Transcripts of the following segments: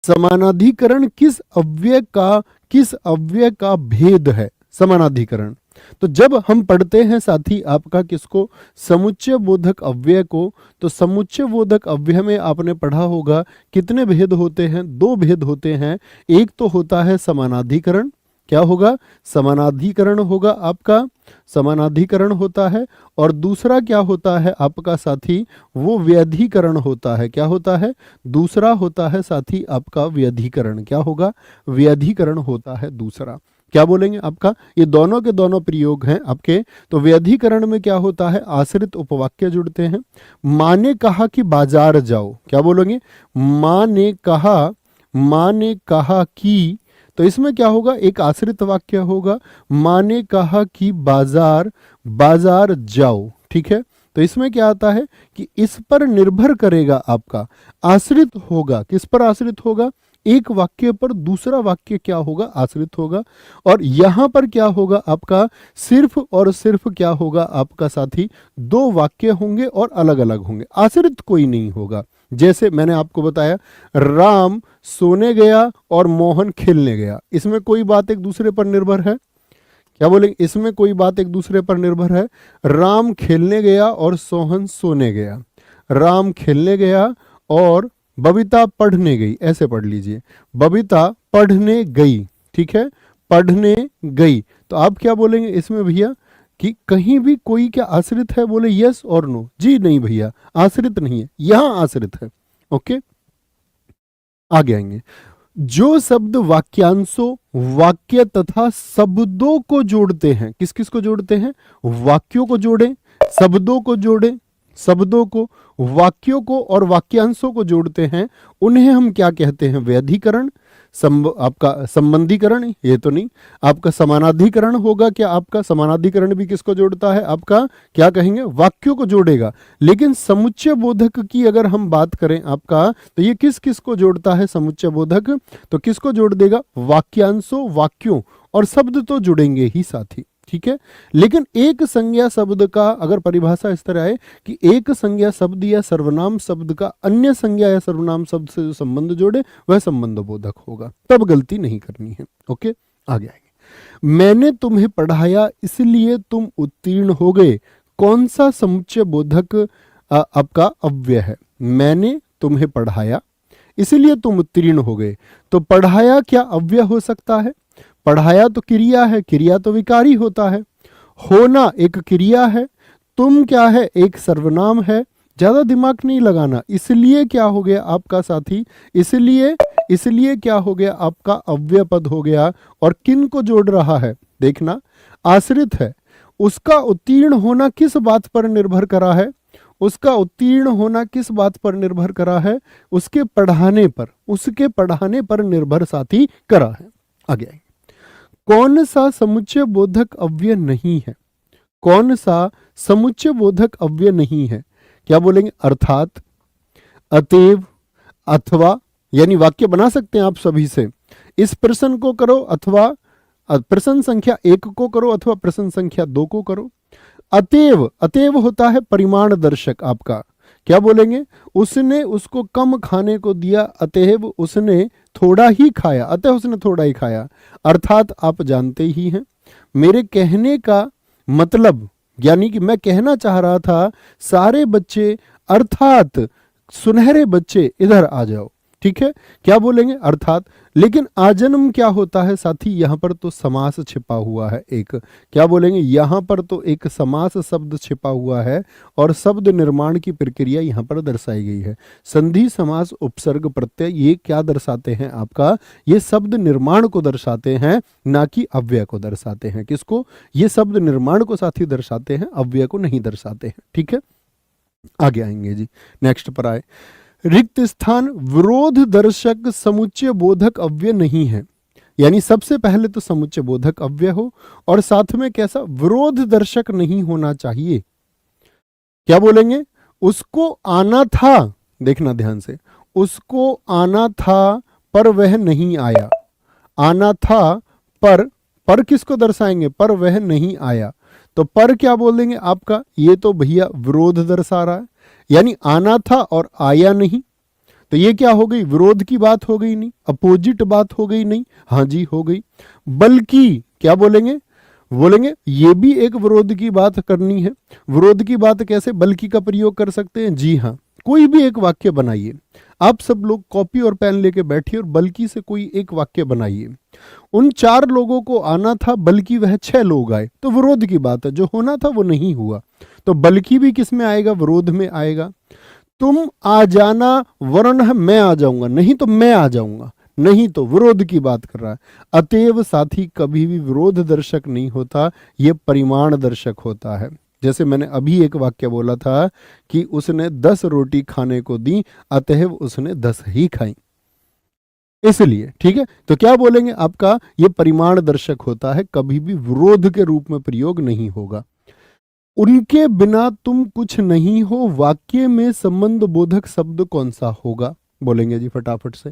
समानाधिकरण किस अव्यय का भेद है? समानाधिकरण। तो जब हम पढ़ते हैं साथी आपका किसको? समुच्चय बोधक अव्यय को, तो समुच्चय बोधक अव्यय में आपने पढ़ा होगा कितने भेद होते हैं? 2 भेद होते हैं। एक तो होता है समानाधिकरण, क्या होगा? समानाधिकरण होगा आपका, समानाधिकरण होता है। और दूसरा क्या होता है आपका साथी? वो व्यधिकरण होता है। क्या होता है? दूसरा होता है साथी आपका व्यधिकरण। क्या होगा? व्यधिकरण होता है दूसरा। क्या बोलेंगे आपका? ये दोनों के दोनों प्रयोग हैं आपके। तो व्यधिकरण में क्या होता है? आश्रित उपवाक्य जुड़ते हैं। माँ ने कहा कि बाजार जाओ, क्या बोलोगे? माँ ने कहा कि, तो इसमें क्या होगा? एक आश्रित वाक्य होगा। माँ ने कहा कि बाजार जाओ, ठीक है। तो इसमें क्या आता है कि इस पर निर्भर करेगा आपका, आश्रित होगा। किस पर आश्रित होगा? एक वाक्य पर दूसरा वाक्य क्या होगा? आश्रित होगा। और यहां पर क्या होगा आपका? सिर्फ और सिर्फ क्या होगा आपका साथी? 2 वाक्य होंगे और अलग अलग होंगे, आश्रित कोई नहीं होगा। जैसे मैंने आपको बताया, राम सोने गया और मोहन खेलने गया। इसमें कोई बात एक दूसरे पर निर्भर है? क्या बोलेंगे? इसमें कोई बात एक दूसरे पर निर्भर है। राम खेलने गया और सोहन सोने गया। राम खेलने गया और बबीता पढ़ने गई, ऐसे पढ़ लीजिए। बबीता पढ़ने गई, ठीक है, पढ़ने गई। तो आप क्या बोलेंगे इसमें भैया कि कहीं भी कोई क्या आश्रित है? बोले यस और नो। जी नहीं भैया, आश्रित नहीं है, यहां आश्रित है। ओके, आगे आएंगे। जो शब्द वाक्यांशों, वाक्य तथा शब्दों को जोड़ते हैं, किस किस को जोड़ते हैं? वाक्यों को जोड़ें, शब्दों को जोड़ें, शब्दों को, वाक्यों को और वाक्यांशों को जोड़ते हैं, उन्हें हम क्या कहते हैं? व्यधिकरण। आपका संबंधीकरण, ये तो नहीं, आपका समानाधिकरण होगा। क्या आपका समानाधिकरण भी किसको जोड़ता है? आपका क्या कहेंगे? वाक्यों को जोड़ेगा। लेकिन समुच्चय बोधक की अगर हम बात करें आपका, तो ये किस किस को जोड़ता है समुच्चय बोधक? तो किसको जोड़ देगा? वाक्यांशों, वाक्यों और शब्द तो जुड़ेंगे ही साथी, ठीक है। लेकिन एक संज्ञा शब्द का अगर परिभाषा इस तरह है कि एक संज्ञा शब्द या सर्वनाम शब्द का अन्य संज्ञा या सर्वनाम शब्द से जो संबंध जोड़े वह संबंध बोधक होगा, तब गलती नहीं करनी है। ओके, आगे आएंगे। मैंने तुम्हें पढ़ाया इसलिए तुम उत्तीर्ण हो गए, कौन सा समुच्चय बोधक आपका अव्यय है? मैंने तुम्हें पढ़ाया इसलिए तुम उत्तीर्ण हो गए। तो पढ़ाया क्या अव्यय हो सकता है? पढ़ाया तो क्रिया है, क्रिया तो विकारी होता है। होना एक क्रिया है, तुम क्या है? एक सर्वनाम है। ज्यादा दिमाग नहीं लगाना। इसलिए क्या हो गया आपका साथी? इसलिए क्या हो गया आपका? अव्यय पद हो गया। और किन को जोड़ रहा है? देखना, आश्रित है। उसका उत्तीर्ण होना किस बात पर निर्भर करा है? उसका उत्तीर्ण होना किस बात पर निर्भर करा है? उसके पढ़ाने पर निर्भर साथी करा है। आगे आएंगे। कौन सा समुच्चय बोधक अव्यय नहीं है? कौन सा समुच्चय बोधक अव्यय नहीं है? क्या बोलेंगे? अर्थात, अतएव, अथवा, यानी वाक्य बना सकते हैं आप सभी से। इस प्रश्न को करो अथवा प्रश्न संख्या 1 को करो अथवा प्रश्न संख्या 2 को करो। अतएव होता है परिमाण दर्शक आपका। क्या बोलेंगे? उसने उसको कम खाने को दिया, अतएव उसने थोड़ा ही खाया। अतः उसने थोड़ा ही खाया, अर्थात आप जानते ही हैं। मेरे कहने का मतलब, यानी कि मैं कहना चाह रहा था सारे बच्चे अर्थात सुनहरे बच्चे इधर आ जाओ, ठीक है। क्या बोलेंगे? अर्थात। लेकिन आजन्म क्या होता है साथी? यहां पर तो समास छिपा हुआ है एक। क्या बोलेंगे? यहां पर तो एक समास शब्द छिपा हुआ है और शब्द निर्माण की प्रक्रिया यहां पर दर्शाई गई है। संधि, समास, उपसर्ग, प्रत्यय, ये क्या दर्शाते हैं आपका? ये शब्द निर्माण को दर्शाते हैं, ना कि अव्यय को दर्शाते हैं। किसको? ये शब्द निर्माण को साथी दर्शाते हैं, अव्यय को नहीं दर्शाते हैं, ठीक है। आगे आएंगे जी, नेक्स्ट पर आए। रिक्त स्थान विरोध दर्शक समुच्चय बोधक अव्यय नहीं है। यानी सबसे पहले तो समुच्चय बोधक अव्यय हो और साथ में कैसा? विरोध दर्शक नहीं होना चाहिए। क्या बोलेंगे? उसको आना था, देखना ध्यान से, उसको आना था पर वह नहीं आया। आना था पर किसको दर्शाएंगे? पर वह नहीं आया। तो पर क्या बोलेंगे आपका? ये तो भैया विरोध दर्शा रहा है, यानी आना था और आया नहीं। तो ये क्या हो गई, विरोध की बात हो गई नहीं, अपोजिट बात हो गई नहीं, हाँ जी हो गई। बल्कि क्या बोलेंगे, बोलेंगे ये भी एक विरोध की बात करनी है। विरोध की बात कैसे बल्कि का प्रयोग कर सकते हैं, जी हाँ, कोई भी एक वाक्य बनाइए। आप सब लोग कॉपी और पेन लेके बैठिए और बल्कि से कोई एक वाक्य बनाइए। उन 4 लोगों को आना था बल्कि वह 6 लोग आए, तो विरोध की बात है, जो होना था वो नहीं हुआ, तो बल्कि भी किस में आएगा, विरोध में आएगा। तुम आ जाना वर्ण है मैं आ जाऊंगा, नहीं तो मैं आ जाऊंगा, नहीं तो विरोध की बात कर रहा है। अतएव साथी कभी भी विरोध दर्शक नहीं होता, यह परिमाण दर्शक होता है। जैसे मैंने अभी एक वाक्य बोला था कि उसने 10 रोटी खाने को दी, अतएव उसने 10 ही खाई, इसलिए, ठीक है। तो क्या बोलेंगे, आपका ये परिमाण दर्शक होता है, कभी भी विरोध के रूप में प्रयोग नहीं होगा। उनके बिना तुम कुछ नहीं हो, वाक्य में संबंध बोधक शब्द कौन सा होगा, बोलेंगे जी फटाफट से।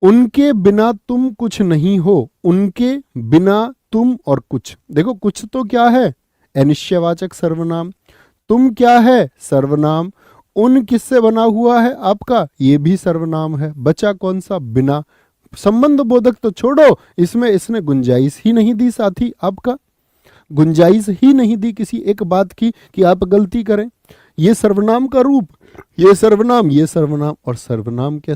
उनके बिना तुम कुछ नहीं हो, उनके बिना तुम और कुछ, देखो कुछ तो क्या है, अनिश्चयवाचक सर्वनाम, तुम क्या है, सर्वनाम, उन किससे बना हुआ है आपका, ये भी सर्वनाम है, बचा कौन सा, बिना। संबंध बोधक तो छोड़ो, इसमें इसने गुंजाइश ही नहीं दी साथी, आपका गुंजाइश ही नहीं दी किसी एक बात की कि आप गलती करें। ये सर्वनाम का रूप, ये सर्वनाम, ये सर्वनाम, और सर्वनाम कैसे